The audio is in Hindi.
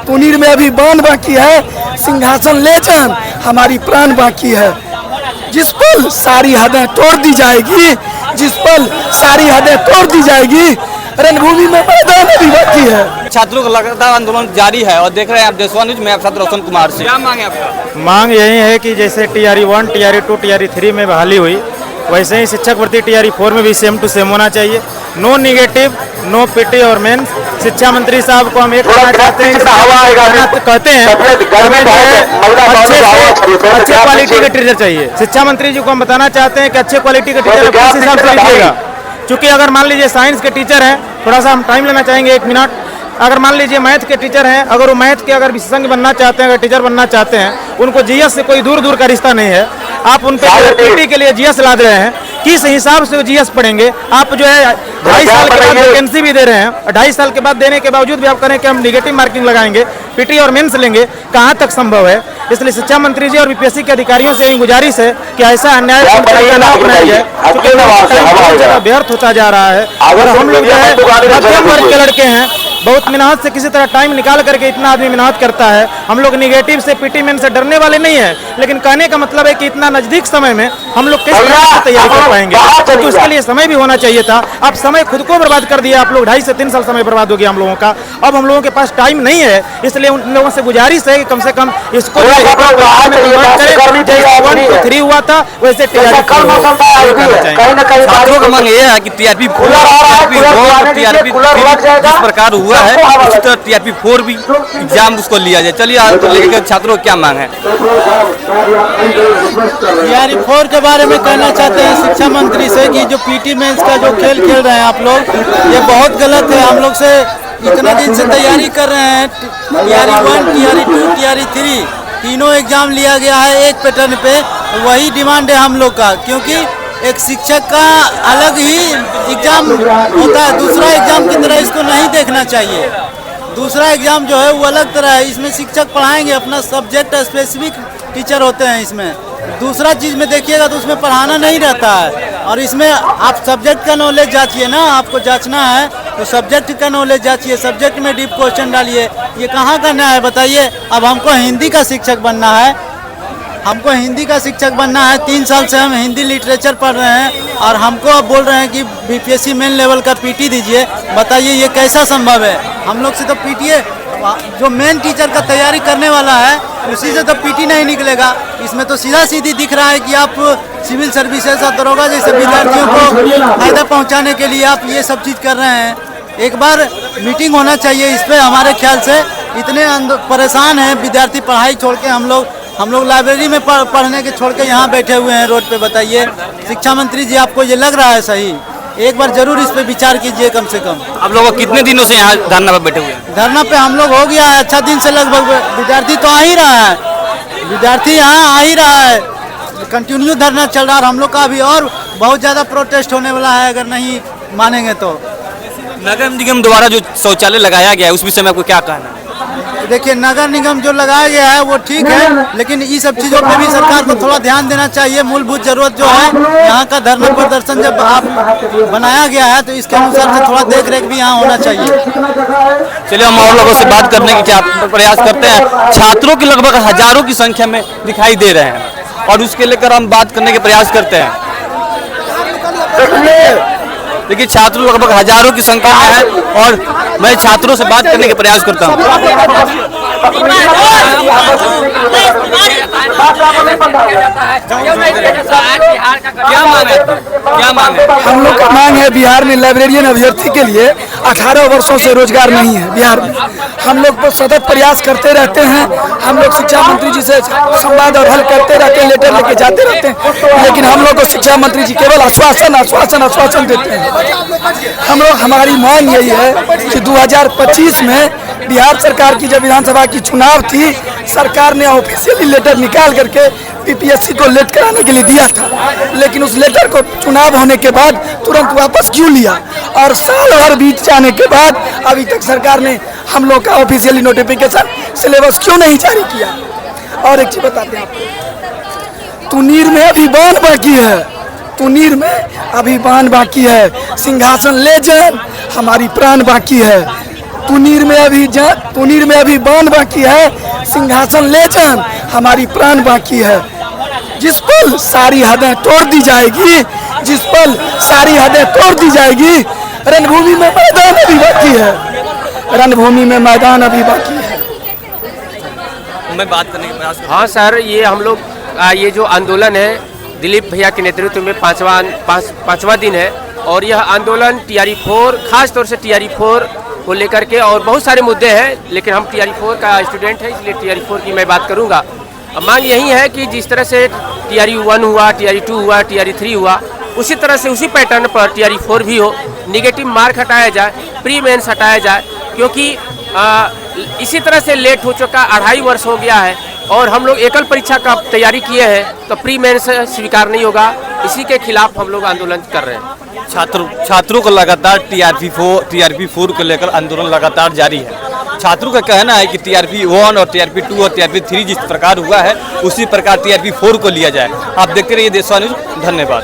तुनीर में अभी बान बाकी है, सिंहासन ले जान, हमारी प्राण बाकी है। जिस पल सारी हदें तोड़ दी जाएगी, जिस पल सारी हदें तोड़ दी जाएगी, रणभूमि में मैदान अभी बाकी है। छात्रों का लगातार आंदोलन जारी है और देख रहे हैं आप देशवा न्यूज में आप छात्र रोशन कुमार से। क्या मांग है आपका? मांग यही है कि जैसे TRE 1, TRE 2, TRE 3 में बहाली हुई, वैसे ही शिक्षक भर्ती TRE 4 में भी सेम टू सेम होना चाहिए। नो निगेटिव, नो PT और मेंस। शिक्षा मंत्री साहब को हम एक कहना चाहते हैं, कहते हैं अच्छे क्वालिटी के टीचर चाहिए। शिक्षा मंत्री जी को हम बताना चाहते हैं कि अच्छे क्वालिटी के टीचर किस हिसाब से लिखिएगा। चूँकि अगर मान लीजिए साइंस के टीचर हैं, थोड़ा सा हम टाइम लेना चाहेंगे 1 मिनट। अगर मान लीजिए मैथ के टीचर हैं, अगर वो मैथ के अगर विशेषज्ञ बनना चाहते हैं, अगर टीचर बनना चाहते हैं, उनको GS से कोई दूर दूर का रिश्ता नहीं है। आप उन पर PT के लिए GS ला दे रहे हैं, किस हिसाब से वो GS पढ़ेंगे? आप जो है 2.5 साल के बाद वैकेंसी भी दे रहे हैं, 2.5 साल के बाद देने के बावजूद भी आप करें कि हम निगेटिव मार्किंग लगाएंगे, PT और मेंस लेंगे, कहाँ तक संभव है? इसलिए शिक्षा मंत्री जी और BPSC के अधिकारियों से यही गुजारिश है कि ऐसा अन्याय न अपनाया जाए, क्योंकि व्यर्थ होता जा रहा है। और हम लोग जो है मध्यम वर्ग के लड़के हैं, बहुत मेहनत से किसी तरह टाइम निकाल करके इतना आदमी मेहनत करता है। हम लोग निगेटिव से PT मेन से डरने वाले नहीं है, लेकिन कहने का मतलब है कि इतना नजदीक समय में हम लोग किस तरह से तैयारी कर पाएंगे, क्योंकि उसके लिए समय भी होना चाहिए था। अब समय खुद को बर्बाद कर दिया आप लोग, 2.5 से 3 साल समय बर्बाद हो गया हम लोगों का। अब हम लोगों के पास टाइम नहीं है, इसलिए उन लोगों से गुजारिश है कि कम से कम इसको 1 to 3 हुआ था, वैसे छात्रों का मांग ये है कि TRP 4 जिस प्रकार हुआ है उसी तरह TRP 4 भी एग्जाम उसको लिया जाए। चलिए लेकर छात्रों क्या मांग है? TRE 4 के बारे में कहना चाहते हैं शिक्षा मंत्री से कि जो PT मेंस का जो खेल खेल रहे हैं आप लोग, ये बहुत गलत है। हम लोग से इतना दिन से तैयारी कर रहे हैं, TRE 1, TRE 2, TRE 3 तीनों एग्जाम लिया गया है एक पैटर्न पे। वही डिमांड है हम लोग का, क्योंकि एक शिक्षक का अलग ही एग्जाम होता है, दूसरा एग्जाम की तरह इसको नहीं देखना चाहिए। दूसरा एग्जाम जो है वो अलग तरह है, इसमें शिक्षक पढ़ाएंगे, अपना सब्जेक्ट स्पेसिफिक टीचर होते हैं इसमें। दूसरा चीज़ में देखिएगा तो उसमें पढ़ाना नहीं रहता है, और इसमें आप सब्जेक्ट का नॉलेज जांचिए ना, आपको जांचना है तो सब्जेक्ट का नॉलेज जांचिए, सब्जेक्ट में डीप क्वेश्चन डालिए। ये कहाँ का न्याय है बताइए? अब हमको हिंदी का शिक्षक बनना है, हमको हिंदी का शिक्षक बनना है। 3 साल से हम हिंदी लिटरेचर पढ़ रहे हैं और हमको अब बोल रहे हैं कि BPSC मेन लेवल का PT दीजिए। बताइए ये कैसा संभव है? हम लोग से तो PTA जो मेन टीचर का तैयारी करने वाला है उसी से तो PT नहीं निकलेगा। इसमें तो सीधा सीधी दिख रहा है कि आप सिविल सर्विसेज और दरोगा जैसे विद्यार्थियों को फायदा पहुँचाने के लिए आप ये सब चीज़ कर रहे हैं। एक बार मीटिंग होना चाहिए इस पर। हमारे ख्याल से इतने परेशान हैं विद्यार्थी पढ़ाई छोड़ के, हम लोग लाइब्रेरी में पढ़ने के छोड़ के यहाँ बैठे हुए हैं रोड पे। बताइए शिक्षा मंत्री जी, आपको ये लग रहा है सही? एक बार जरूर इस पे विचार कीजिए कम से कम। आप लोग कितने दिनों से यहाँ धरना पे बैठे हुए हैं? धरना पे हम लोग हो गया है अच्छा दिन से लगभग। विद्यार्थी तो आ ही रहा है, विद्यार्थी यहाँ आ ही रहा है, कंटिन्यू धरना चल रहा है। हम लोग का अभी और बहुत ज़्यादा प्रोटेस्ट होने वाला है अगर नहीं मानेंगे तो। नगर निगम द्वारा जो शौचालय लगाया गया है उस विषय में आपको क्या कहना है? देखिए नगर निगम जो लगाया गया है वो ठीक है, लेकिन ये सब चीज़ों पे भी सरकार को थोड़ा ध्यान देना चाहिए। मूलभूत जरूरत जो है, यहाँ का धरना प्रदर्शन जब आप बनाया गया है तो इसके अनुसार से थोड़ा देख रेख भी यहाँ होना चाहिए। चलिए हम और लोगों से बात करने की प्रयास करते हैं। छात्रों की लगभग हजारों की संख्या में दिखाई दे रहे हैं और उसके लेकर हम बात करने के प्रयास करते हैं। देखिए छात्र लगभग हजारों की संख्या में है और मैं छात्रों से बात करने के प्रयास करता हूँ। क्या मांग है? हम लोग का मांग है बिहार में लाइब्रेरियन अभ्यर्थी के लिए 18 वर्षों से रोजगार नहीं है बिहार में। हम लोग को सतत प्रयास करते रहते हैं, हम लोग शिक्षा मंत्री जी से संवाद और हल करते रहते हैं, लेटर लेके जाते रहते हैं, लेकिन हम लोग को शिक्षा मंत्री जी केवल आश्वासन देते हैं। हम लोग हमारी मांग यही है कि 2025 में बिहार सरकार की जब विधानसभा की चुनाव थी, सरकार ने ऑफिशियली लेटर निकाल करके BPSC को लेट कराने के लिए दिया था, लेकिन उस लेटर को चुनाव होने के बाद तुरंत वापस क्यों लिया? और साल भर बीत जाने के बाद अभी तक सरकार ने हम लोग का ऑफिशियली नोटिफिकेशन सिलेबस क्यों नहीं जारी किया? और एक चीज बताते हैं आपको, तुनीर में अभी बान बाकी है, तुनीर में अभी बान बाकी है, सिंहासन ले जान, हमारी प्राण बाकी है। तुनीर में अभी बान बाकी है, सिंहासन ले जान हमारी प्राण बाकी है। जिस पल सारी हदें तोड़ दी जाएगी, जिस पल सारी हदें तोड़ दी जाएगी, रणभूमि में मैदान अभी बाकी है, रणभूमि में मैदान अभी बाकी है। मैं बात करने के प्रयास हाँ सर, ये हम लोग ये जो आंदोलन है दिलीप भैया के नेतृत्व में पांचवा दिन है, और यह आंदोलन TRE-4 खास तौर से TRE-4 को लेकर के, और बहुत सारे मुद्दे हैं, लेकिन हम TRE-4 का स्टूडेंट है इसलिए TRE-4 की मैं बात करूंगा। मांग यही है कि जिस तरह से TRE-1 हुआ, TRE-2 हुआ, TRE-3 हुआ, उसी तरह से उसी पैटर्न पर TRE-4 भी हो, निगेटिव मार्क हटाया जाए, प्री मेंस हटाया जाए, क्योंकि इसी तरह से लेट हो चुका 2.5 वर्ष हो गया है, और हम लोग एकल परीक्षा का तैयारी किए हैं, तो प्री मेंस स्वीकार नहीं होगा। इसी के खिलाफ हम लोग आंदोलन कर रहे हैं। छात्रों को लगातार TRP-4 को लेकर आंदोलन लगातार जारी है। छात्रों का कहना है कि TRP-1 और TRP-2 और TRP-3 जिस प्रकार हुआ है उसी प्रकार TRP-4 को लिया जाए। आप देखते रहिए देशवा न्यूज़। धन्यवाद।